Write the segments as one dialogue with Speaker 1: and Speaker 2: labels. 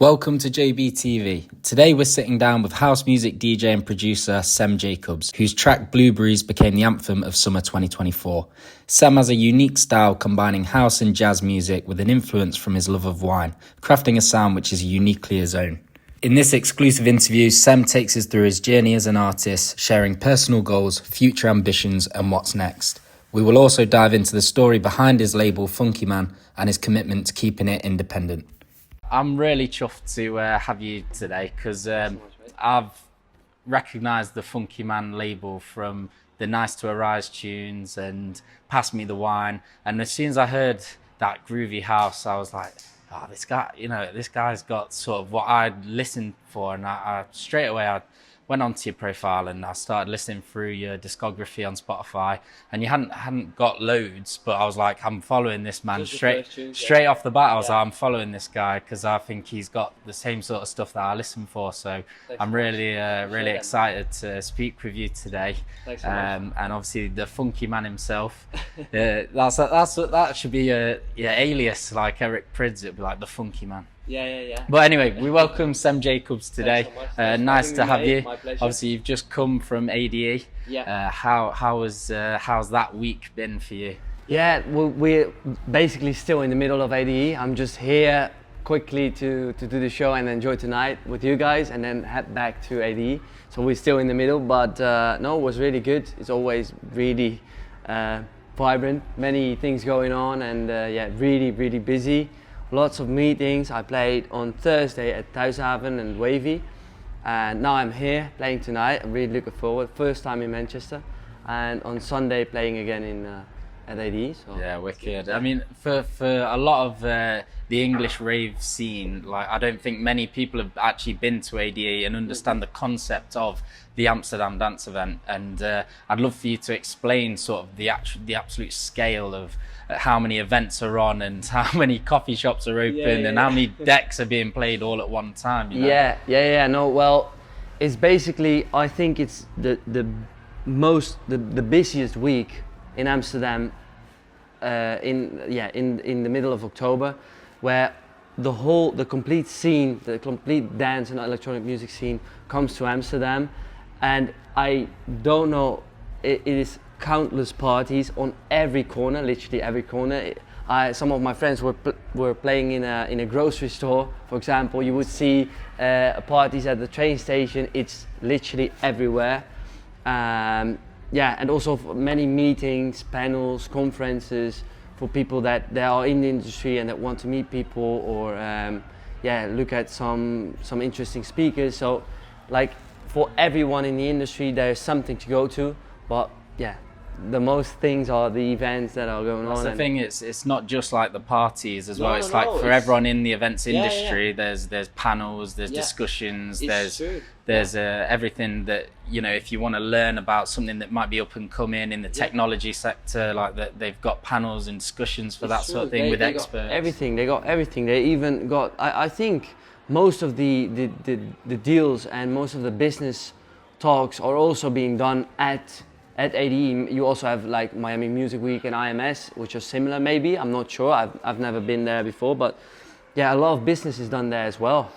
Speaker 1: Welcome to JBTV. Today we're sitting down with house music DJ and producer Sem Jacobs, whose track Blueberries became the anthem of summer 2024. Sem has a unique style combining house and jazz music with an influence from his love of wine, crafting a sound which is uniquely his own. In this exclusive interview, Sem takes us through his journey as an artist, sharing personal goals, future ambitions and what's next. We will also dive into the story behind his label Funkiman and his commitment to keeping it independent. I'm really chuffed to have you today because I've recognised the Funkiman label from the Nice to Arise tunes and Pass Me the Wine. And as soon as I heard that groovy house, I was like, oh, this guy, this guy's got sort of what I'd listened for. And I straight away, I went onto your profile and I started listening through your discography on Spotify, and you hadn't got loads, but I was like, I'm following this man straight off the bat. I was like, I'm following this guy because I think he's got the same sort of stuff that I listen for. So I'm really excited to speak with you today. And obviously the funky man himself. That should be your alias, like Eric Prydz. It'd be like the funky man.
Speaker 2: Yeah.
Speaker 1: But anyway, we welcome Sem Jacobs today.
Speaker 2: So
Speaker 1: nice to have you.
Speaker 2: My pleasure.
Speaker 1: Obviously, you've just come from ADE.
Speaker 2: Yeah.
Speaker 1: How's that week been for you?
Speaker 2: Yeah, we're basically still in the middle of ADE. I'm just here quickly to do the show and enjoy tonight with you guys, and then head back to ADE. So we're still in the middle, but no, it was really good. It's always really vibrant, many things going on, and really busy. Lots of meetings. I played on Thursday at Thuishaven and Wavy, and now I'm here playing tonight. I'm really looking forward. First time in Manchester, and on Sunday playing again at AD. So.
Speaker 1: Yeah, wicked. I mean, for a lot of the English rave scene, like I don't think many people have actually been to ADE and understand the concept of the Amsterdam dance event. And I'd love for you to explain sort of the absolute scale of how many events are on and how many coffee shops are open and how many decks are being played all at one time.
Speaker 2: No, well, it's basically, I think it's the busiest week in Amsterdam in the middle of October, where the complete scene, the complete dance and electronic music scene comes to Amsterdam. And I don't know, it is countless parties on every corner, literally every corner. Some of my friends were playing in a grocery store, for example. You would see parties at the train station. It's literally everywhere. And also for many meetings, panels, conferences for people that are in the industry and that want to meet people or look at some interesting speakers. So like for everyone in the industry, there's something to go to, but the most things are the events that are going on.
Speaker 1: That's the thing, it's not just like the parties as well. It's like for everyone in the events industry, there's panels, there's discussions, there's everything that, if you want to learn about something that might be up and coming in the technology sector, like that, they've got panels and discussions for that sort of thing with experts.
Speaker 2: They got everything. They even got, I think most of the deals and most of the business talks are also being done at ADE. You also have like Miami Music Week and IMS, which are similar maybe. I'm not sure. I've never been there before, but a lot of business is done there as well.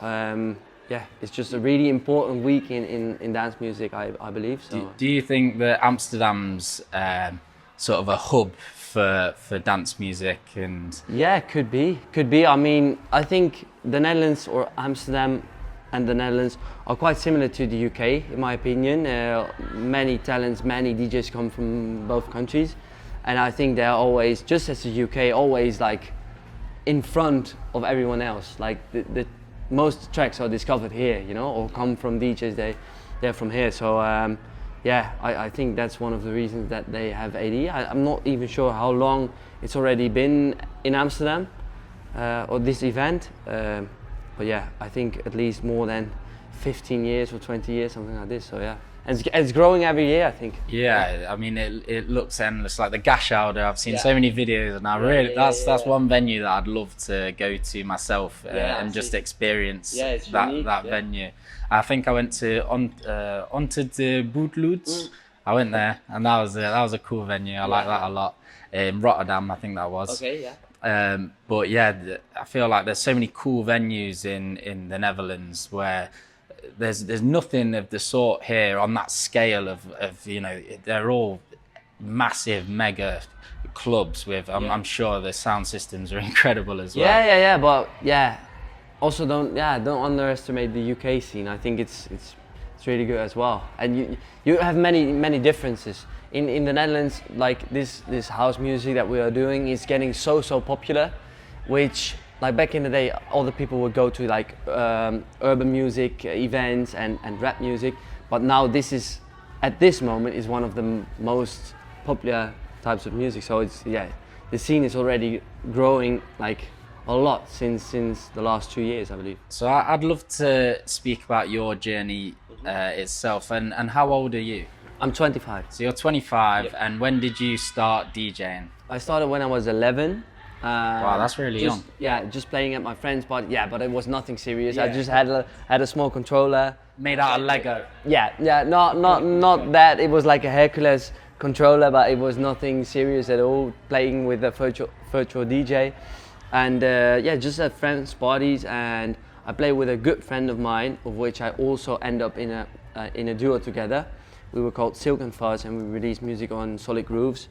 Speaker 2: It's just a really important week in dance music, I believe. So.
Speaker 1: Do you think that Amsterdam's sort of a hub for dance music? And
Speaker 2: could be. I mean, I think the Netherlands or Amsterdam and the Netherlands are quite similar to the UK, in my opinion. Many talents, many DJs come from both countries, and I think they're always, just as the UK, always like in front of everyone else. Like the most tracks are discovered here, or come from DJs. They're from here. So I think that's one of the reasons that they have AD. I'm not even sure how long it's already been in Amsterdam or this event. But I think at least more than 15 years or 20 years, something like this. So and it's growing every year, I think.
Speaker 1: I mean, it looks endless. Like the Gashouder, I've seen so many videos, and that's one venue that I'd love to go to myself and just experience that venue. I think I went to onto the Bootloot. I went there, and that was a cool venue. I like that a lot. In Rotterdam, I think that was.
Speaker 2: Okay,
Speaker 1: But yeah, I feel like there's so many cool venues in the Netherlands where there's nothing of the sort here on that scale of you know, they're all massive mega clubs with I'm sure the sound systems are incredible as well.
Speaker 2: Yeah, but yeah, also don't underestimate the UK scene. I think it's really good as well. And you have many differences in the Netherlands. Like this house music that we are doing is getting so popular, which like back in the day all the people would go to like urban music events and rap music, but now this is at this moment is one of the most popular types of music. So it's the scene is already growing like a lot since the last 2 years, I believe.
Speaker 1: So I'd love to speak about your journey itself. And how old are you?
Speaker 2: I'm 25.
Speaker 1: So you're 25,
Speaker 2: Yep.
Speaker 1: and when did you start DJing?
Speaker 2: I started when I was 11.
Speaker 1: Wow, that's really young.
Speaker 2: Yeah, just playing at my friend's party. Yeah, but it was nothing serious. I
Speaker 1: Yeah.
Speaker 2: just had a small controller.
Speaker 1: Made out of Lego.
Speaker 2: Yeah, not that. It was like a Hercules controller, but it was nothing serious at all. Playing with a virtual DJ, and just at friends' parties. And I played with a good friend of mine, of which I also end up in a duo together. We were called Silk and Fuzz, and we released music on Solid Grooves.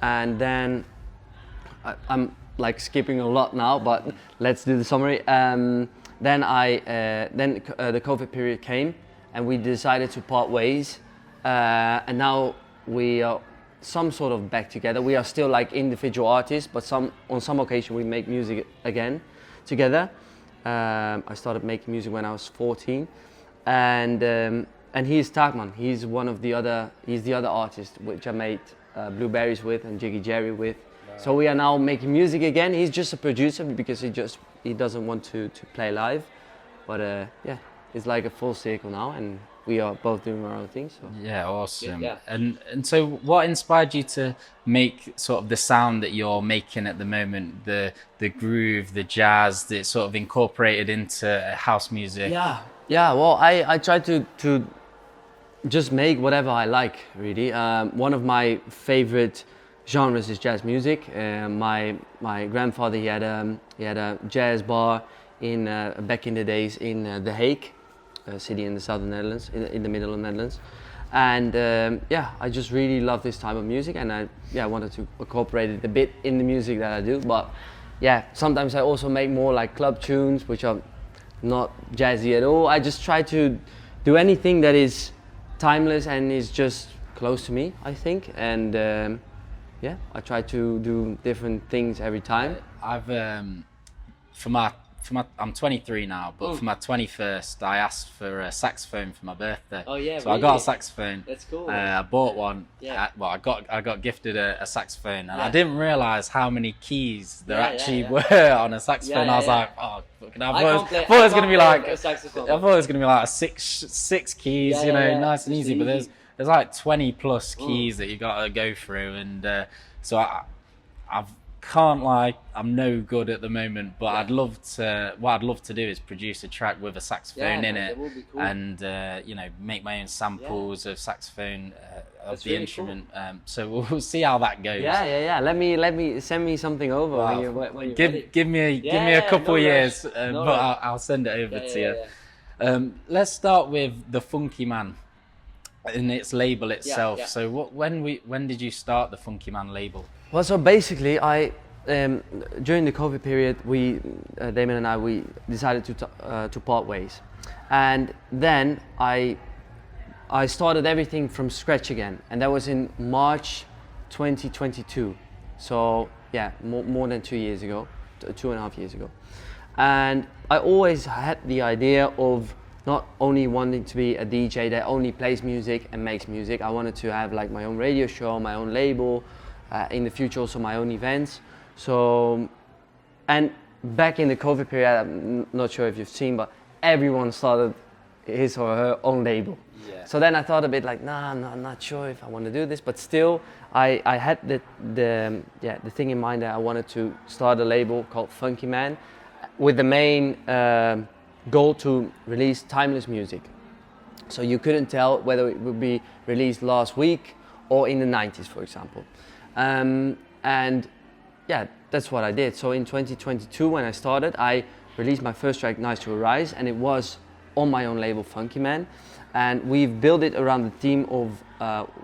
Speaker 2: And then I'm like skipping a lot now, but let's do the summary. Then the COVID period came, and we decided to part ways. And now we are some sort of back together. We are still like individual artists, but on some occasion we make music again together. I started making music when I was 14, and he's Tagman. He's the other artist which I made Blueberries with and Jiggy Jerry with. So we are now making music again. He's just a producer because he doesn't want to play live, but it's like a full circle now, and we are both doing our own things. So.
Speaker 1: Yeah, awesome.
Speaker 2: Yeah.
Speaker 1: And so what inspired you to make sort of the sound that you're making at the moment, the groove, the jazz that's sort of incorporated into house music?
Speaker 2: Yeah. Well, I try to just make whatever I like, really. One of my favorite genres is jazz music. My grandfather he had a jazz bar in back in the days in The Hague, a city in the southern Netherlands, in the middle of Netherlands, and I just really love this type of music, and I wanted to incorporate it a bit in the music that I do. But sometimes I also make more like club tunes, which are not jazzy at all. I just try to do anything that is timeless and is just close to me, I think, and I try to do different things every time.
Speaker 1: I've I'm 23 now, but for my 21st, I asked for a saxophone for my birthday.
Speaker 2: Oh yeah,
Speaker 1: so really? I got a saxophone.
Speaker 2: That's cool.
Speaker 1: I bought one.
Speaker 2: Yeah.
Speaker 1: I got gifted a saxophone, and
Speaker 2: Yeah.
Speaker 1: I didn't realize how many keys there actually
Speaker 2: yeah.
Speaker 1: were on a saxophone.
Speaker 2: Yeah,
Speaker 1: I was
Speaker 2: yeah.
Speaker 1: like, oh, fucking! I
Speaker 2: can't
Speaker 1: thought it was gonna be like
Speaker 2: a saxophone.
Speaker 1: I thought it was gonna be like six keys,
Speaker 2: Yeah,
Speaker 1: you know,
Speaker 2: yeah.
Speaker 1: nice and
Speaker 2: Just
Speaker 1: easy. But
Speaker 2: easy.
Speaker 1: there's like 20 plus keys that you gotta go through, and so I've can't lie, I'm no good at the moment, but I'd love to. What I'd love to do is produce a track with a saxophone in it,
Speaker 2: that would be cool.
Speaker 1: and make my own samples of saxophone of
Speaker 2: That's
Speaker 1: the
Speaker 2: really
Speaker 1: instrument. So we'll see how that goes.
Speaker 2: Yeah. Let me send me something over
Speaker 1: Wow.
Speaker 2: when you're ready.
Speaker 1: Give me a couple
Speaker 2: no
Speaker 1: years,
Speaker 2: rush.
Speaker 1: but
Speaker 2: No rush.
Speaker 1: I'll send it over to you.
Speaker 2: Yeah.
Speaker 1: Let's start with the Funkiman and its label itself.
Speaker 2: yeah.
Speaker 1: So when did you start the Funkiman label?
Speaker 2: Well, so basically, during the COVID period, Damon and I decided to part ways, and then I started everything from scratch again, and that was in March 2022. So more than 2 years ago, 2.5 years ago, and I always had the idea of not only wanting to be a DJ that only plays music and makes music. I wanted to have like my own radio show, my own label, in the future also my own events. So, and back in the COVID period, I'm not sure if you've seen, but everyone started his or her own label.
Speaker 1: Yeah.
Speaker 2: So then I thought a bit like, I'm not sure if I want to do this, but still, I had the thing in mind that I wanted to start a label called Funkiman, with the main goal to release timeless music. So you couldn't tell whether it would be released last week or in the 90s, for example. And that's what I did. So in 2022, when I started, I released my first track, Nice to Arise, and it was on my own label, Funkiman. And we've built it around the theme of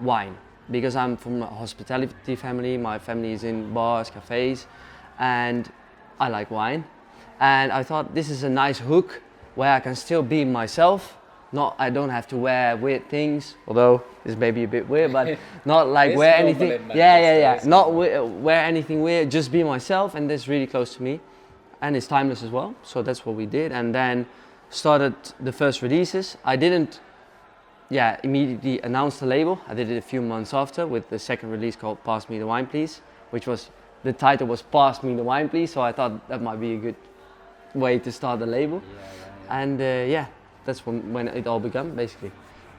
Speaker 2: wine, because I'm from a hospitality family. My family is in bars, cafes, and I like wine. And I thought this is a nice hook where I can still be myself. I don't have to wear weird things, although this may be a bit weird, but not like wear anything. Yeah. Not wear anything weird, just be myself, and that's really close to me. And it's timeless as well, so that's what we did. And then started the first releases. I didn't immediately announce the label. I did it a few months after with the second release called Pass Me the Wine Please, which was, the title was Pass Me the Wine Please, so I thought that might be a good way to start the label. And that's when it all began, basically.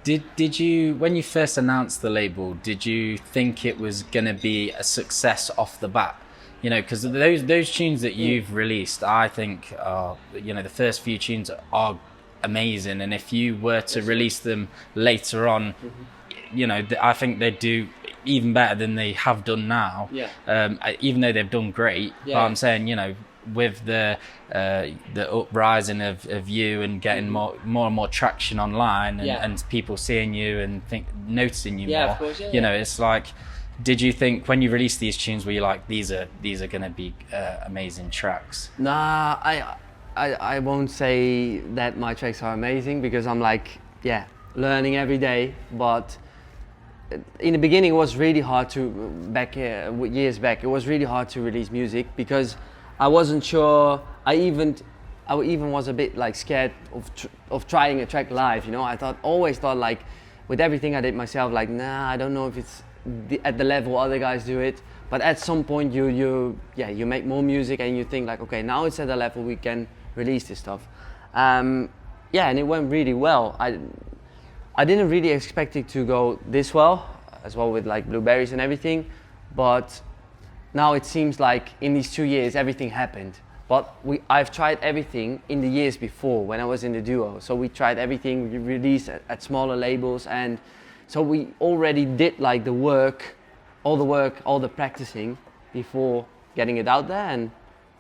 Speaker 1: Did you, when you first announced the label, did you think it was going to be a success off the bat? You know, because those tunes that you've released, I think, the first few tunes are amazing. And if you were to release them later on, I think they'd do even better than they have done now. Even though they've done great. But I'm saying, with the uprising of you and getting more and more traction online and people seeing you and noticing you more,
Speaker 2: of course,
Speaker 1: it's like, did you think when you released these tunes, were you like, these are going to be amazing tracks?
Speaker 2: Nah, I won't say that my tracks are amazing, because I'm like, learning every day. But in the beginning, it was really hard years back, it was really hard to release music, because I wasn't sure. I even was a bit like scared of trying a track live. I always thought like, with everything I did myself, like, nah, I don't know if it's at the level other guys do it. But at some point, you make more music and you think like, okay, now it's at the level we can release this stuff. And it went really well. I didn't really expect it to go this well, as well with like Blueberries and everything, but now it seems like in these 2 years everything happened. But I've tried everything in the years before when I was in the duo. So we tried everything, we released at smaller labels, and so we already did like all the practicing before getting it out there, and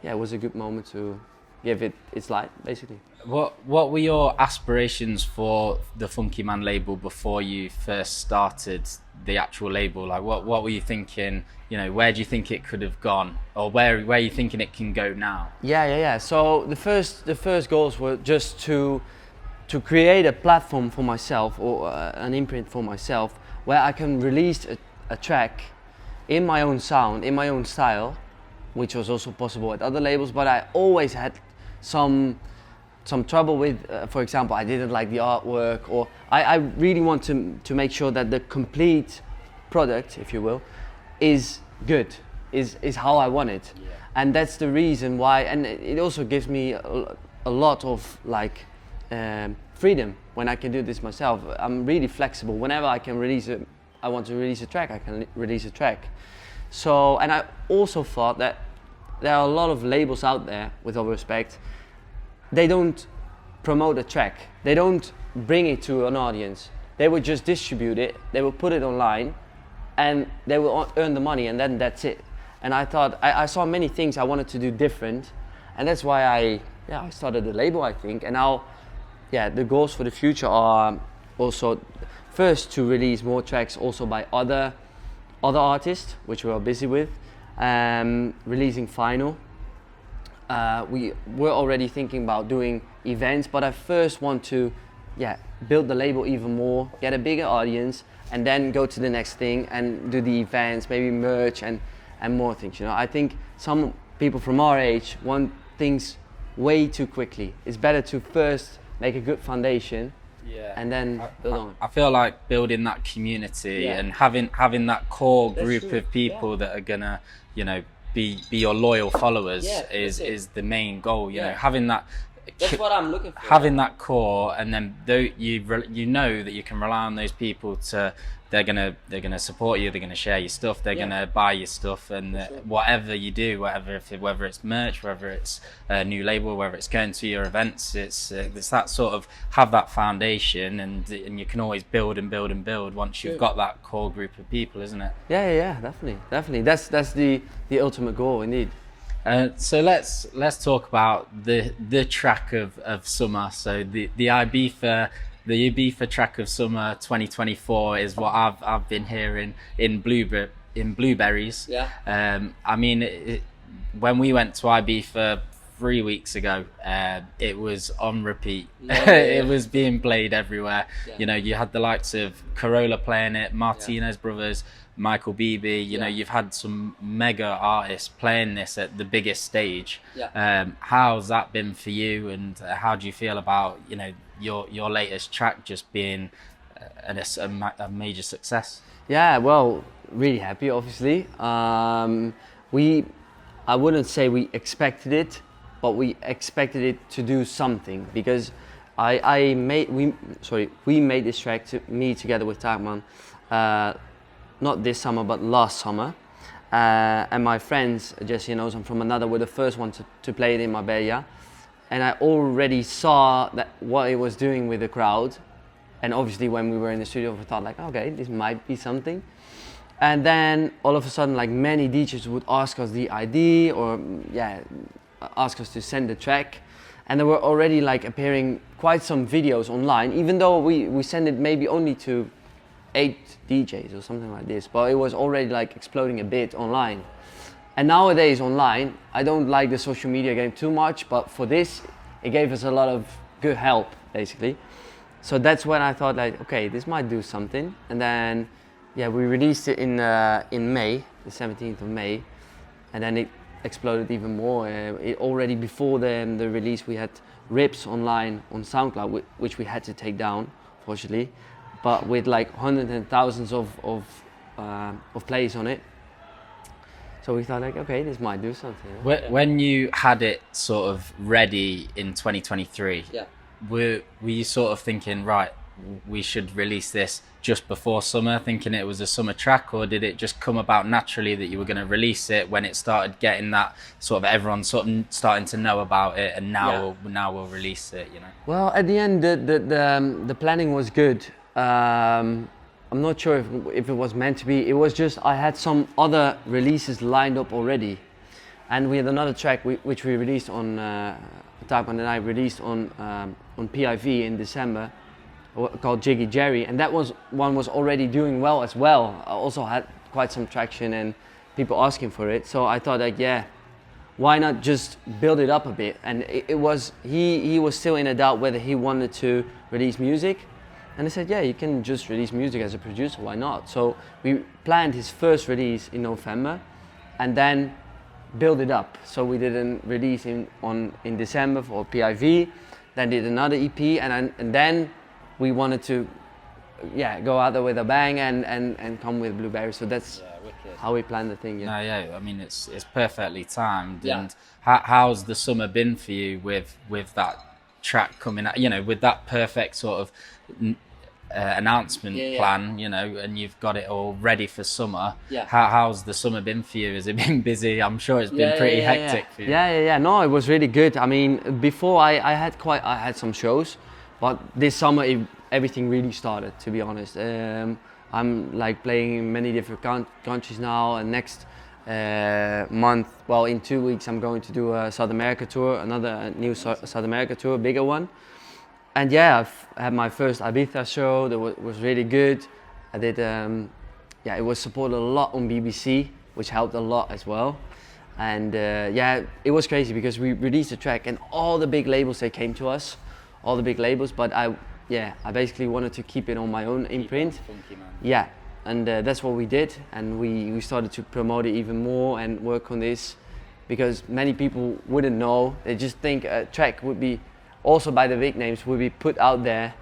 Speaker 2: it was a good moment to give it its light, basically.
Speaker 1: What were your aspirations for the Funkiman label before you first started the actual label? Like, what were you thinking? Where do you think it could have gone, or where are you thinking it can go now?
Speaker 2: So the first goals were just to create a platform for myself, or an imprint for myself, where I can release a track in my own sound, in my own style, which was also possible at other labels. But I always had some trouble with, for example, I didn't like the artwork, or I really want to make sure that the complete product, if you will, is good, is how I want it. And that's the reason why, and it also gives me a lot of like freedom when I can do this myself. I'm really flexible. Whenever I want to release a track, I can release a track. So, and I also thought that there are a lot of labels out there, with all respect, they don't promote a track. They don't bring it to an audience. They will just distribute it, they will put it online, and they will earn the money, and then that's it. And I thought, I saw many things I wanted to do different, and that's why I started the label, I think. And now, the goals for the future are also, first, to release more tracks also by other artists, which we are busy with, releasing vinyl. We were already thinking about doing events, but I first want to build the label even more, get a bigger audience, and then go to the next thing and do the events, maybe merch and more things. I think some people from our age want things way too quickly. It's better to first make a good foundation and then build on.
Speaker 1: I feel like building that community and having that core group of people that are gonna, be your loyal followers is the main goal. Having that.
Speaker 2: That's what I'm looking for.
Speaker 1: Having that core, and then you know that you can rely on those people they're gonna support you, they're gonna share your stuff, they're gonna buy your stuff, and whatever you do, whether it's merch, whether it's a new label, whether it's going to your events, it's that sort of have that foundation, and you can always build and build and build once you've got that core group of people, isn't it?
Speaker 2: Yeah, definitely. That's the ultimate goal, indeed.
Speaker 1: So let's talk about the track of summer. So the Ibiza track of summer 2024 is what I've been hearing in Blueberries.
Speaker 2: Yeah.
Speaker 1: I mean, when we went to Ibiza 3 weeks ago, it was on repeat. It was being played everywhere. Yeah. You know, you had the likes of Corolla playing it, Martinez Brothers, Michael Beebe. You know, you've had some mega artists playing this at the biggest stage. Yeah. How's that been for you, and how do you feel about, you know, your latest track just being a major success?
Speaker 2: Yeah, well, really happy, obviously. I wouldn't say we expected it, but we expected it to do something, because we made this track, me together with Tagman, not this summer but last summer, and my friends, Jesse knows I'm from another, were the first one to play it in Marbella, and I already saw that what it was doing with the crowd, and obviously when we were in the studio we thought like, okay, this might be something. And then all of a sudden, like, many DJs would ask us the ID, or ask us to send the track, and there were already like appearing quite some videos online, even though we sent it maybe only to 8 DJs or something like this, but it was already like exploding a bit online. And nowadays online, I don't like the social media game too much, but for this it gave us a lot of good help basically. So that's when I thought like, okay, this might do something. And then we released it in May, the 17th of May, and then it exploded even more. It already before the release, we had rips online on SoundCloud, which we had to take down, fortunately, but with like hundreds and thousands of plays on it. So we thought like, okay, this might do something.
Speaker 1: When you had it sort of ready in 2023, were you sort of thinking, right, we should release this just before summer, thinking it was a summer track, or did it just come about naturally that you were going to release it when it started getting that sort of everyone sort of starting to know about it, and now we'll release it, you know?
Speaker 2: Well, at the end, the planning was good. I'm not sure if it was meant to be. It was just I had some other releases lined up already, and we had another track which we released on Tagman and I released on PIV in December, called Jiggy Jerry, and that one was already doing well as well. I also had quite some traction and people asking for it, so I thought like, why not just build it up a bit? And it was he was still in a doubt whether he wanted to release music, and I said, you can just release music as a producer, why not? So we planned his first release in November and then build it up. So we did a release in December for PIV, then did another EP, and then we wanted to go out there with a bang and come with Blueberry. So that's how we planned the thing.
Speaker 1: I mean, it's perfectly timed. And how's the summer been for you with that track coming out, you know, with that perfect sort of announcement plan, you know, and you've got it all ready for summer. How's the summer been for you? Has it been busy? I'm sure it's been pretty hectic for you.
Speaker 2: No, it was really good. I mean, before I had some shows, but this summer everything really started, to be honest. I'm like playing in many different countries now, and next month, well, in 2 weeks, I'm going to do a South America tour, another new South America tour, a bigger one. And I've had my first Ibiza show that was really good. I did, it was supported a lot on BBC, which helped a lot as well. And it was crazy because we released a track and all the big labels, they came to us, all the big labels, but I basically wanted to keep it on my own imprint.
Speaker 1: Funkiman.
Speaker 2: And that's what we did, and we started to promote it even more and work on this, because many people wouldn't know. They just think a track would be, also by the big names, would be put out there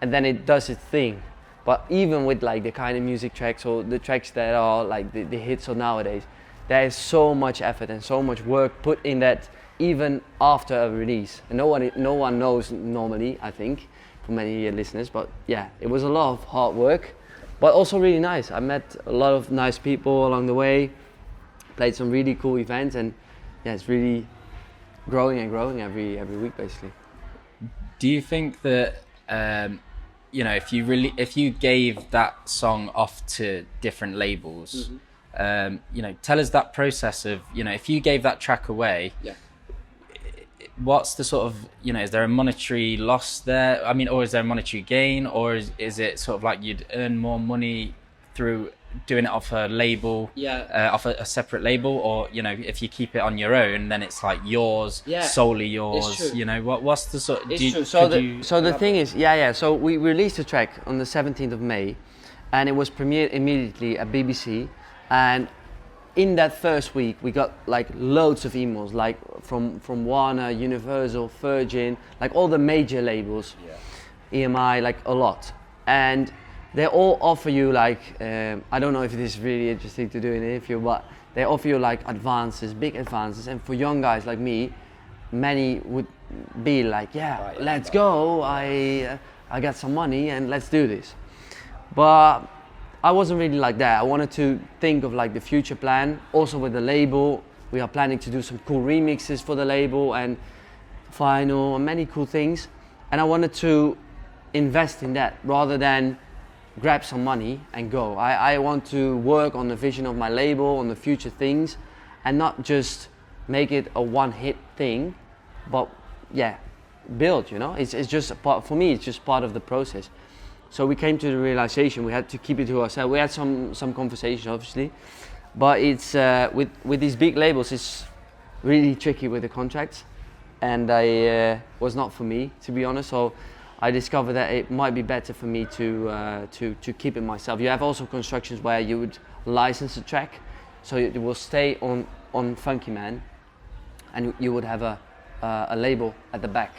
Speaker 2: and then it does its thing. But even with like the kind of music tracks or the tracks that are like the hits of nowadays, there is so much effort and so much work put in that, even after a release. And no one knows normally, I think, for many listeners, but it was a lot of hard work, but also really nice. I met a lot of nice people along the way, played some really cool events, and it's really growing and growing every week basically.
Speaker 1: Do you think that you know, if you gave that song off to different labels, You know, tell us that process of, you know, if you gave that track away, what's the sort of, you know, is there a monetary loss there? I mean, or is there a monetary gain, or is it sort of like you'd earn more money through doing it off a label, off a separate label, or, you know, if you keep it on your own, then it's like yours, solely yours. You know, what's the sort?
Speaker 2: It's true. So the thing is, so we released a track on the 17th of May, and it was premiered immediately at BBC, and in that first week we got like loads of emails, like from Warner, Universal, Virgin, like all the major labels, EMI, like a lot, and they all offer you like, I don't know if this is really interesting to do in an interview, but they offer you like advances, big advances, and for young guys like me, many would be like, let's go, I got some money and let's do this. But I wasn't really like that. I wanted to think of like the future plan, also with the label. We are planning to do some cool remixes for the label and vinyl and many cool things, and I wanted to invest in that rather than grab some money and go. I want to work on the vision of my label, on the future things, and not just make it a one-hit thing, but build, you know? It's just a part, for me, it's just part of the process. So we came to the realization we had to keep it to ourselves. We had some conversations, obviously, but it's with these big labels, it's really tricky with the contracts, and I was not for me, to be honest. So I discovered that it might be better for me to keep it myself. You have also constructions where you would license a track, so it will stay on Funkiman, and you would have a label at the back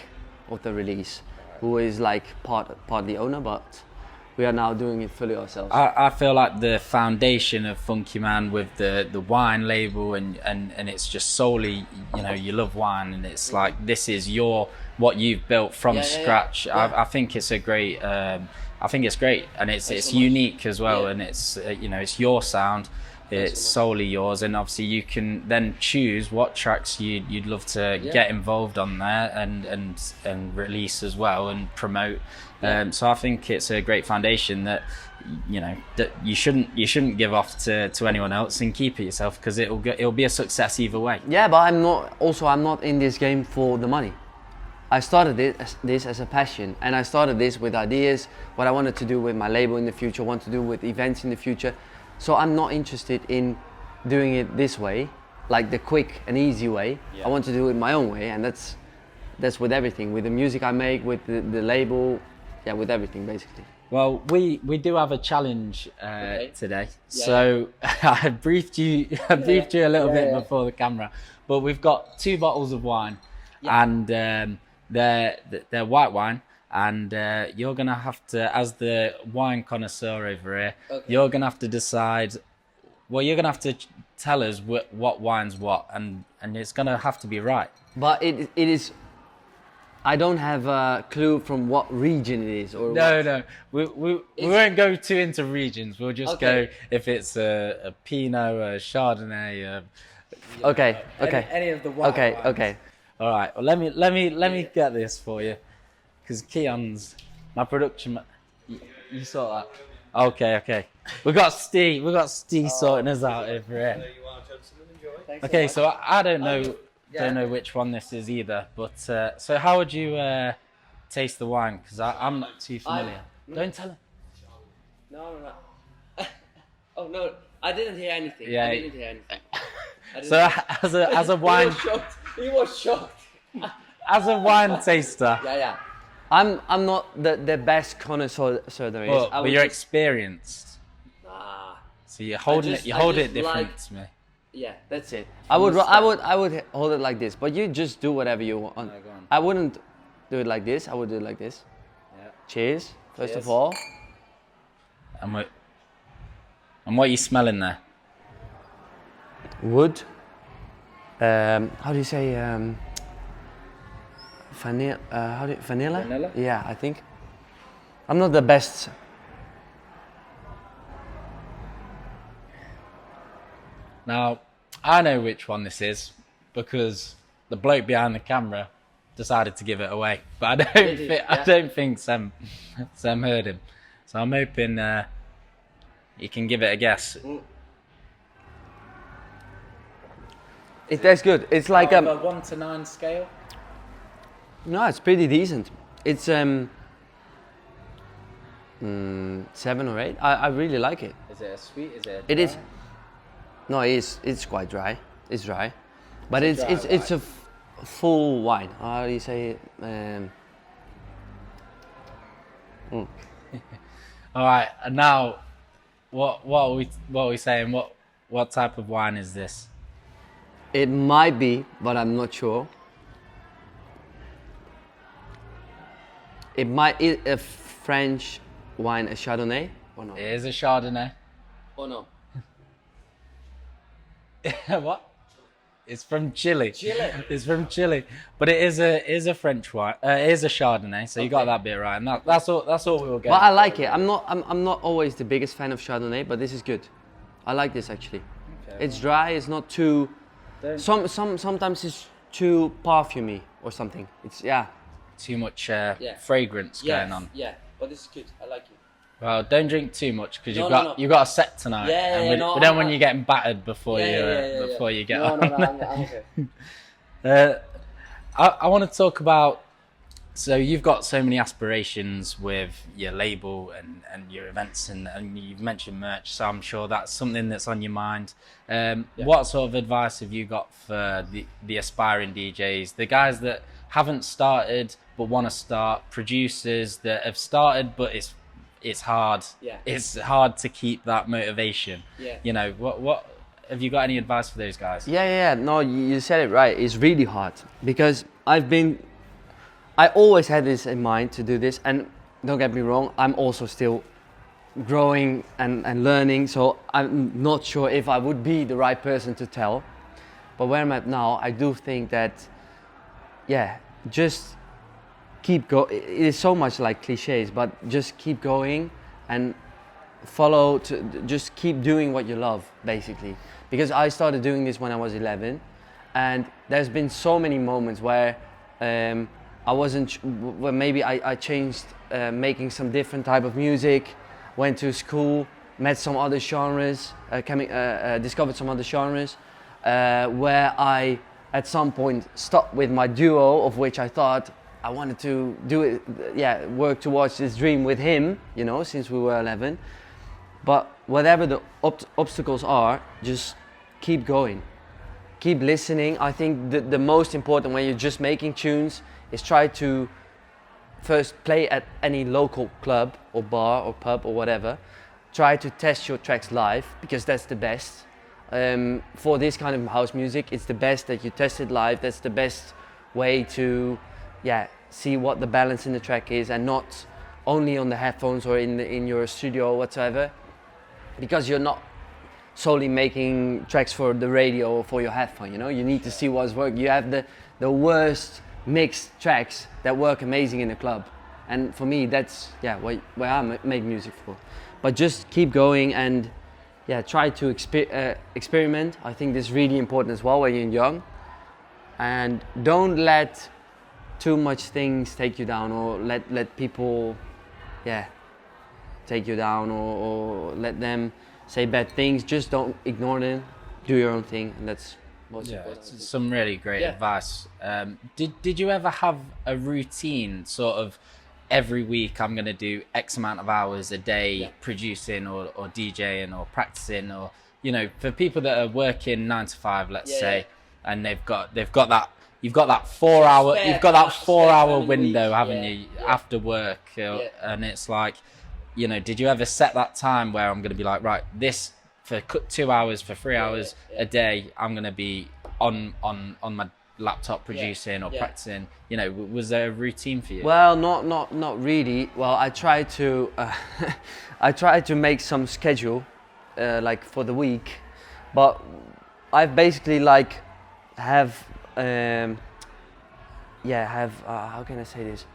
Speaker 2: of the release, who is like part the owner, but we are now doing it fully ourselves.
Speaker 1: I feel like the foundation of Funkiman with the wine label and it's just solely, you know, you love wine, and it's like this is what you've built from scratch. I think it's a great I think it's great, and it's unique as well, and it's you know, it's your sound. It's solely yours, and obviously you can then choose what tracks you'd love to get involved on there and release as well and promote. So I think it's a great foundation that, you know, that you shouldn't give off to anyone else, and keep it yourself, because it'll be a success either way.
Speaker 2: Yeah, but I'm not in this game for the money. I started this as a passion, and I started this with ideas, what I wanted to do with my label in the future, want to do with events in the future. So I'm not interested in doing it this way, like the quick and easy way. I want to do it my own way, and that's with everything, with the music I make, with the label, with everything basically.
Speaker 1: Well, we do have a challenge today. So I briefed you a little bit before the camera, but we've got 2 bottles of wine, and they're white wine. And you're gonna have to, as the wine connoisseur over here, you're gonna have to decide. Well, you're gonna have to tell us what wine's what, and it's gonna have to be right.
Speaker 2: But it is. I don't have a clue from what region it is, or
Speaker 1: no. We won't go too into regions. We'll just go if it's a Pinot, a Chardonnay.
Speaker 2: Any of the white wines. Okay.
Speaker 1: All right. Well, let me get this for you. Because Keon's my production. You sort that. Okay. We got Steve sorting us out over here. Okay, so I don't know which one this is either. But so how would you taste the wine? Because I'm not too familiar. Don't tell him.
Speaker 2: No. Oh no, I didn't hear anything. I didn't hear anything.
Speaker 1: So as a wine,
Speaker 2: he was shocked.
Speaker 1: As a wine taster.
Speaker 2: I'm not the best connoisseur there is.
Speaker 1: But you're experienced. So you hold it different
Speaker 2: like,
Speaker 1: to me.
Speaker 2: Yeah, that's it. I would hold it like this, but you just do whatever you want.
Speaker 1: No, go on.
Speaker 2: I wouldn't do it like this. I would do it like this. Yeah. Cheers. First of all.
Speaker 1: And what are you smelling there?
Speaker 2: Wood. How do you say? Vanilla? Vanilla? Yeah, I think. I'm not the best.
Speaker 1: Now, I know which one this is because the bloke behind the camera decided to give it away. But I don't think Sem heard him. So I'm hoping he can give it a guess.
Speaker 2: It tastes good. It's like
Speaker 1: a 1 to 9 scale.
Speaker 2: no, it's pretty decent. It's 7 or 8. I really like it.
Speaker 1: Is it a sweet? Is it?
Speaker 2: It is. No, it's quite dry. It's dry, but it's a full wine. How do you say it?
Speaker 1: All right, and now, what are we saying? What type of wine is this?
Speaker 2: It might be, but I'm not sure. It might be a French wine, a Chardonnay, or not?
Speaker 1: It is a Chardonnay.
Speaker 2: Or no?
Speaker 1: What? It's from Chile. It's from Chile, but it is a French wine. It is a Chardonnay, so you got that bit right. And that's all we were getting.
Speaker 2: But I like it. I'm not always the biggest fan of Chardonnay, but this is good. I like this actually.
Speaker 1: Okay,
Speaker 2: It's dry. It's not too. Sometimes it's too perfumey or something. It's
Speaker 1: too much fragrance going on.
Speaker 2: Yeah, but this is good. I like it.
Speaker 1: Well, don't drink too much because
Speaker 2: No.
Speaker 1: you've got a set tonight.
Speaker 2: Yeah,
Speaker 1: we
Speaker 2: no,
Speaker 1: don't want you getting battered before you get on.
Speaker 2: I'm okay.
Speaker 1: I want to talk about. So you've got so many aspirations with your label and your events, and you've mentioned merch. So I'm sure that's something that's on your mind. What sort of advice have you got for the aspiring DJs, the guys that haven't started but want to start, producers that have started but it's hard.
Speaker 2: Yeah.
Speaker 1: It's hard to keep that motivation.
Speaker 2: Yeah.
Speaker 1: You know, what have you got any advice for those guys?
Speaker 2: Yeah. No, you said it right. It's really hard because I always had this in mind to do this, and don't get me wrong, I'm also still growing and learning, so I'm not sure if I would be the right person to tell. But where I'm at now, I do think that, just keep going. It is so much like cliches, but just keep going and just keep doing what you love, basically. Because I started doing this when I was 11, and there's been so many moments where maybe I changed, making some different type of music, went to school, met some other genres, discovered some other genres, where I at some point stopped with my duo, of which I thought I wanted to do it, work towards this dream with him, since we were 11. But whatever the obstacles are, just keep going, keep listening. I think the most important when you're just making tunes is try to first play at any local club or bar or pub or whatever. Try to test your tracks live, because that's the best. For this kind of house music, it's the best that you test it live. That's the best way to see what the balance in the track is, and not only on the headphones or in your studio or whatsoever, because you're not solely making tracks for the radio or for your headphone. You need to see what's working. You have the worst mixed tracks that work amazing in a club, and for me that's where I make music for. But just keep going and try to experiment. I think this is really important as well when you're young, and don't let too much things take you down, or let people take you down, or let them say bad things. Just don't ignore them, do your own thing, and that's most important.
Speaker 1: It's some really great advice. Did you ever have a routine, sort of every week I'm going to do X amount of hours a day producing or DJing or practicing, or for people that are working 9 to 5, let's say, and they've got that. You've got that 4 hour. You've got that 4 hour window, haven't you, after work? And it's like, did you ever set that time where I'm going to be like, right, this for 2 hours, for 3 hours a day, I'm going to be on my laptop producing or practicing? Was there a routine for you?
Speaker 2: Well, not really. Well, I try to make some schedule, like for the week, but I basically have how can I say this?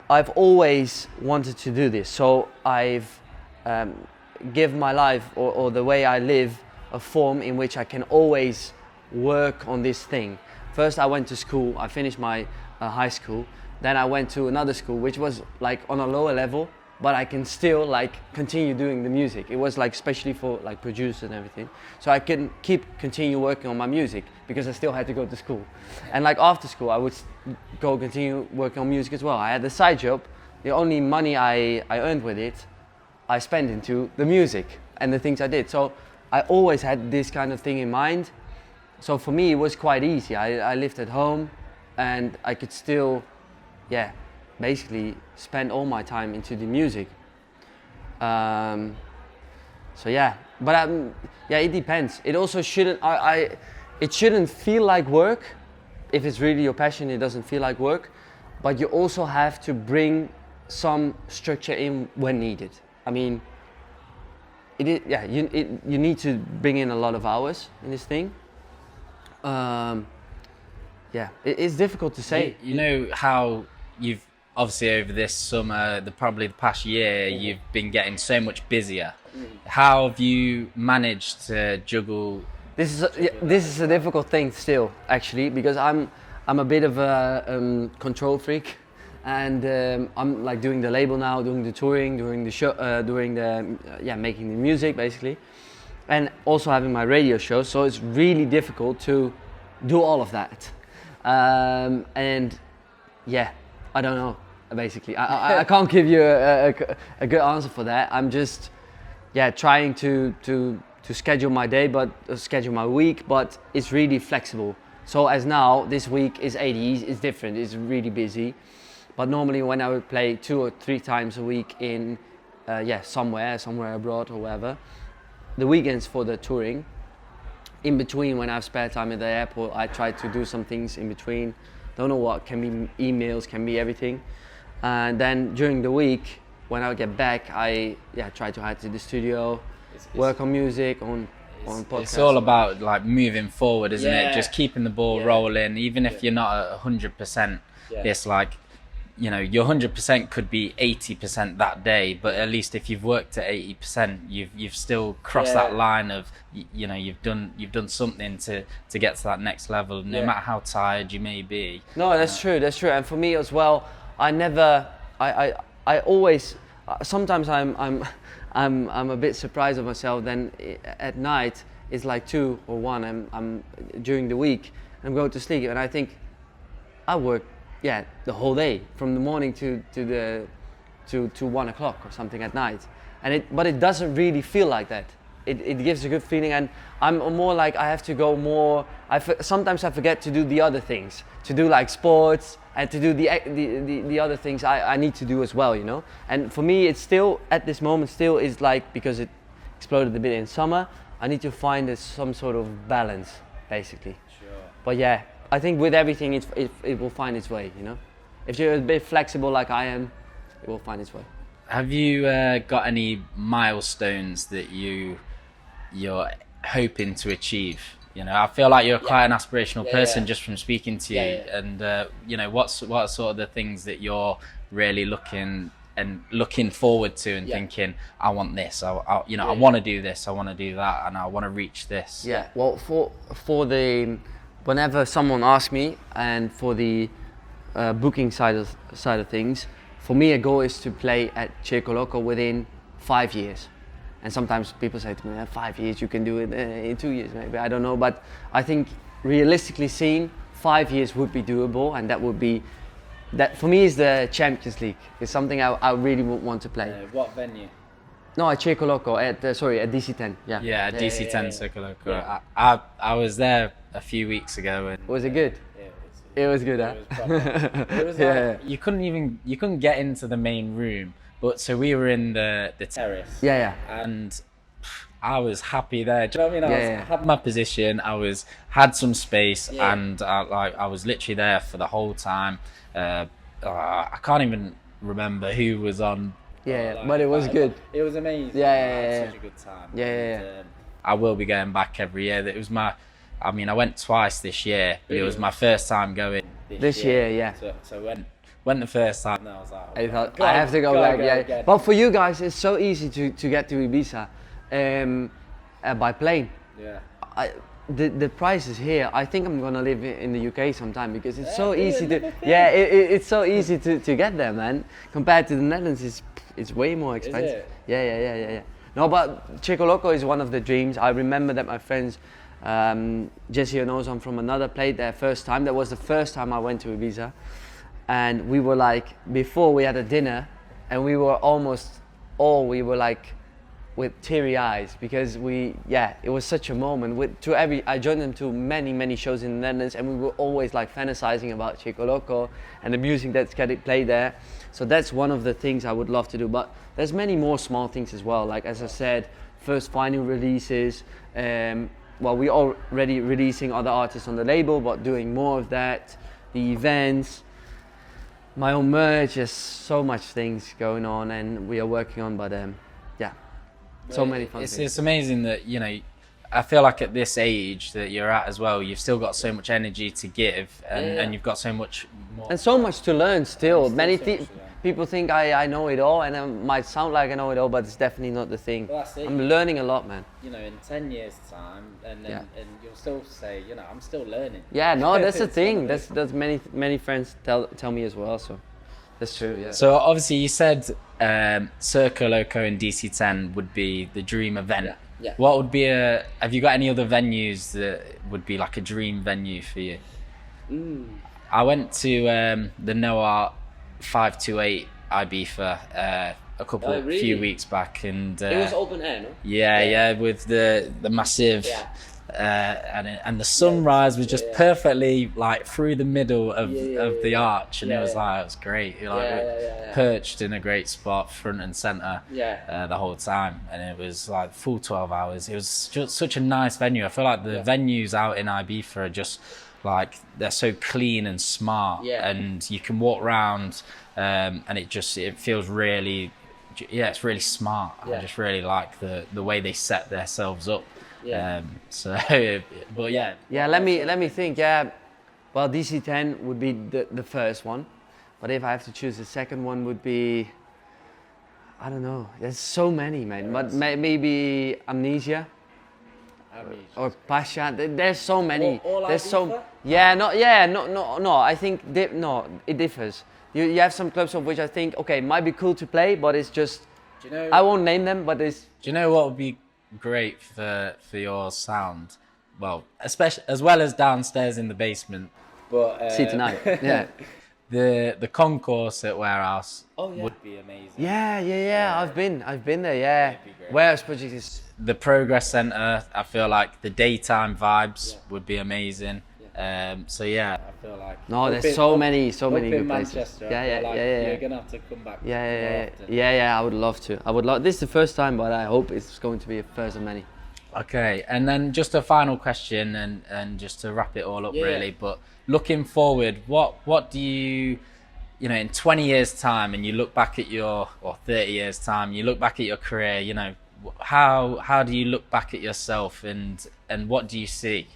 Speaker 2: I've always wanted to do this, so I've give my life or the way I live a form in which I can always work on this thing. First I went to school, I finished my high school, then I went to another school which was like on a lower level, but I can still like continue doing the music. It was like especially for like producers and everything, so I can continue working on my music because I still had to go to school, and like after school I would go continue working on music as well. I had a side job. The only money I earned with it, I spent into the music and the things I did. So I always had this kind of thing in mind. So for me it was quite easy. I lived at home, and I could still, yeah, basically spend all my time into the music. So yeah, but yeah, it depends. It also shouldn't. It shouldn't feel like work. If it's really your passion, it doesn't feel like work. But you also have to bring some structure in when needed. I mean, yeah, you need to bring in a lot of hours in this thing. Yeah, it's difficult to say.
Speaker 1: You know how you've obviously over this summer, probably the past year, you've been getting so much busier. How have you managed to juggle?
Speaker 2: This is a difficult thing still, actually, because I'm a bit of a control freak, and I'm like doing the label now, doing the touring, doing the show, making the music basically, and also having my radio show. So it's really difficult to do all of that, and yeah, I don't know. Basically, I can't give you a good answer for that. I'm just trying to schedule my day, but schedule my week, but it's really flexible. So as now, this week is 80s, it's different, it's really busy. But normally when I would play 2 or 3 times a week in, somewhere abroad or wherever, the weekends for the touring, in between when I have spare time at the airport, I try to do some things in between. Don't know what, can be emails, can be everything. And then during the week, when I get back, I try to head to the studio, work on music, on podcasts.
Speaker 1: It's all about like moving forward, isn't it? Just keeping the ball rolling, even if you're not at 100%. It's like, you know, your 100% could be 80% that day, but at least if you've worked at 80%, you've still crossed that line of, you know, you've done something to get to that next level, no matter how tired you may be.
Speaker 2: No, that's true. And for me as well, I always, sometimes I'm a bit surprised of myself. Then at night it's like 2 or 1. I'm during the week I'm going to sleep, and I think I work the whole day from the morning to 1 o'clock or something at night, but it doesn't really feel like that. It gives a good feeling, and I'm more like I have to go more. Sometimes I forget to do the other things, to do like sports and to do the other things I need to do as well, you know. And for me, it's still at this moment still is like, because it exploded a bit in summer, I need to find some sort of balance, basically.
Speaker 1: Sure.
Speaker 2: But yeah, I think with everything, it will find its way, you know. If you're a bit flexible like I am, it will find its way.
Speaker 1: Have you got any milestones that you're hoping to achieve? You know, I feel like you're quite an aspirational person just from speaking to you. And you know, what sort of the things that you're really looking forward to and thinking, I want this, I want to do this, I want to do that, and I want to reach this.
Speaker 2: Yeah. Well, for the whenever someone asks me, and for the booking side of things, for me a goal is to play at Circo Loco within 5 years. And sometimes people say to me, 5 years, you can do it in 2 years maybe, I don't know. But I think realistically seen, 5 years would be doable, and that for me is the Champions League. It's something I really would want to play.
Speaker 1: What venue?
Speaker 2: No, at Circo Loco, at DC10.
Speaker 1: Yeah, at DC10 Circo Loco. Yeah. I was there a few weeks ago. And,
Speaker 2: was it good? It was good, huh?
Speaker 1: It was like, you couldn't get into the main room. But so we were in the terrace.
Speaker 2: Yeah.
Speaker 1: And I was happy there. Do you know what I mean? I had my position. Had some space, and I was literally there for the whole time. I can't even remember who was on.
Speaker 2: But it was good.
Speaker 1: It was amazing.
Speaker 2: I had
Speaker 1: such a good time.
Speaker 2: Yeah.
Speaker 1: I will be going back every year. It was I went twice this year, but it was my first time going
Speaker 2: this year. Yeah.
Speaker 1: So went the first time, and I was like,
Speaker 2: I have to go back. But for you guys, it's so easy to get to Ibiza by plane.
Speaker 1: Yeah.
Speaker 2: The prices here, I think I'm gonna live in the UK sometime, because it's so easy to it's so easy to get there, man. Compared to the Netherlands, it's way more expensive.
Speaker 1: it?
Speaker 2: Yeah. No, but Chico Loco is one of the dreams. I remember that my friends, Jesse and Ozan from another played there first time. That was the first time I went to Ibiza. And we were like, before we had a dinner, and we were like with teary eyes because it was such a moment. I joined them to many shows in the Netherlands, and we were always like fantasizing about Chico Loco and the music that's getting played there. So that's one of the things I would love to do. But there's many more small things as well. Like as I said, first vinyl releases. We're already releasing other artists on the label, but doing more of that. The events. My own merch, there's so much things going on and we are working on, but so many fun things.
Speaker 1: It's amazing that, you know, I feel like at this age that you're at as well, you've still got so much energy to give and you've got so much more.
Speaker 2: And so much to learn still. People think I know it all, and it might sound like I know it all, but it's definitely not the thing.
Speaker 1: Well, that's it.
Speaker 2: I'm learning a lot, man.
Speaker 1: You know, in 10 years time, and you'll still say, you know, I'm still learning.
Speaker 2: Yeah, no, that's the thing. That's many friends tell me as well, so that's true, yeah.
Speaker 1: So obviously you said Circo Loco and DC10 would be the dream event.
Speaker 2: Yeah.
Speaker 1: What would be have you got any other venues that would be like a dream venue for you? I went to the Noah 528 Ibiza few weeks back, and
Speaker 2: it was open air, no?
Speaker 1: Yeah, with the massive and the sunrise was just perfectly like through the middle of the arch, and it was great. Perched in a great spot, front and center, the whole time, and it was like full 12 hours. It was just such a nice venue. I feel like the venues out in Ibiza are just like they're so clean and smart, and you can walk around, and it feels really, it's really smart. I just really like the way they set themselves up. But
Speaker 2: let me think. Well, DC10 would be the first one, but if I have to choose, the second one would be, I don't know. There's so many, man. But maybe Amnesia. Or Pasha. There's so many. There's so. No. I think it differs. You have some clubs of which I think it might be cool to play, but it's just.
Speaker 1: Do you know,
Speaker 2: I won't name them, but it's.
Speaker 1: Do you know what would be great for your sound? Well, especially as well as downstairs in the basement. But
Speaker 2: see tonight. Yeah.
Speaker 1: The concourse at Warehouse would be amazing.
Speaker 2: Yeah. I've been there. Yeah. Warehouse project is.
Speaker 1: The Progress Centre, I feel like the daytime vibes would be amazing. I feel like
Speaker 2: there's so many good places.
Speaker 1: Manchester, you're gonna have to come back.
Speaker 2: I would love to. This is the first time, but I hope it's going to be a first of many.
Speaker 1: Okay, and then just a final question, and just to wrap it all up, really. But looking forward, what do you know, in 20 years' time, and you look back at or 30 years' time, you look back at your career, you know, how do you look back at yourself, and what do you see?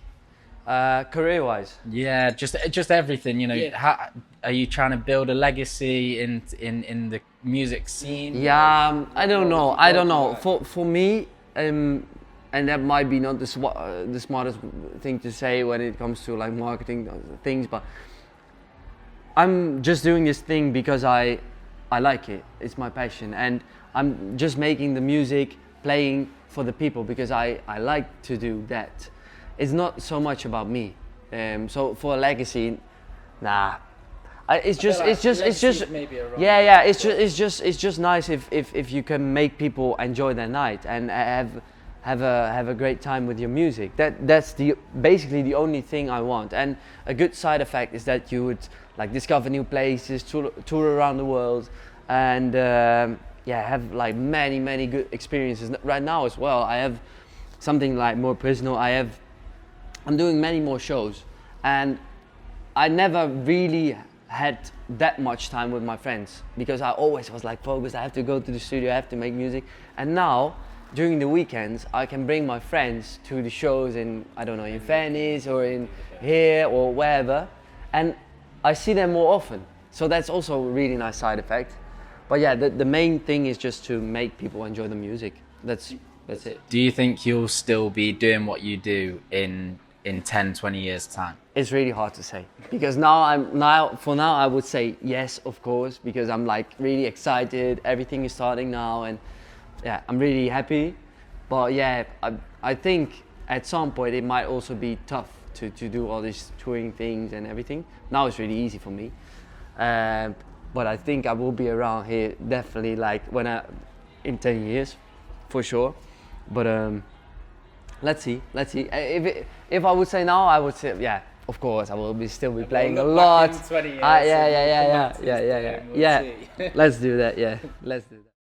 Speaker 2: Career-wise?
Speaker 1: Yeah, just everything, you know. How are you trying to build a legacy in the music scene?
Speaker 2: Yeah, I don't know. For me, and that might be not the smartest thing to say when it comes to like marketing things, but I'm just doing this thing because I like it. It's my passion, and I'm just making the music, playing for the people because I like to do that. It's not so much about me. So for a legacy, nah. It's just nice if you can make people enjoy their night and have a great time with your music. That's basically the only thing I want. And a good side effect is that you would like discover new places, tour around the world, and have like many good experiences. Right now as well, I have something like more personal. I'm doing many more shows, and I never really had that much time with my friends because I always was like focused. I have to go to the studio, I have to make music. And now, during the weekends, I can bring my friends to the shows in Venice or in here or wherever, and I see them more often. So that's also a really nice side effect. But yeah, the main thing is just to make people enjoy the music. That's it.
Speaker 1: Do you think you'll still be doing what you do in 10, 20 years' time?
Speaker 2: It's really hard to say because now I would say yes, of course, because I'm like really excited. Everything is starting now, and yeah, I'm really happy. But yeah, I think at some point it might also be tough to do all these touring things and everything. Now it's really easy for me, but I think I will be around here definitely like in 10 years, for sure. But let's see. If I would say now, I would say yeah. Of course, I will still be playing a lot.
Speaker 1: In 20 years,
Speaker 2: Yeah. Let's do that. Yeah, let's do that.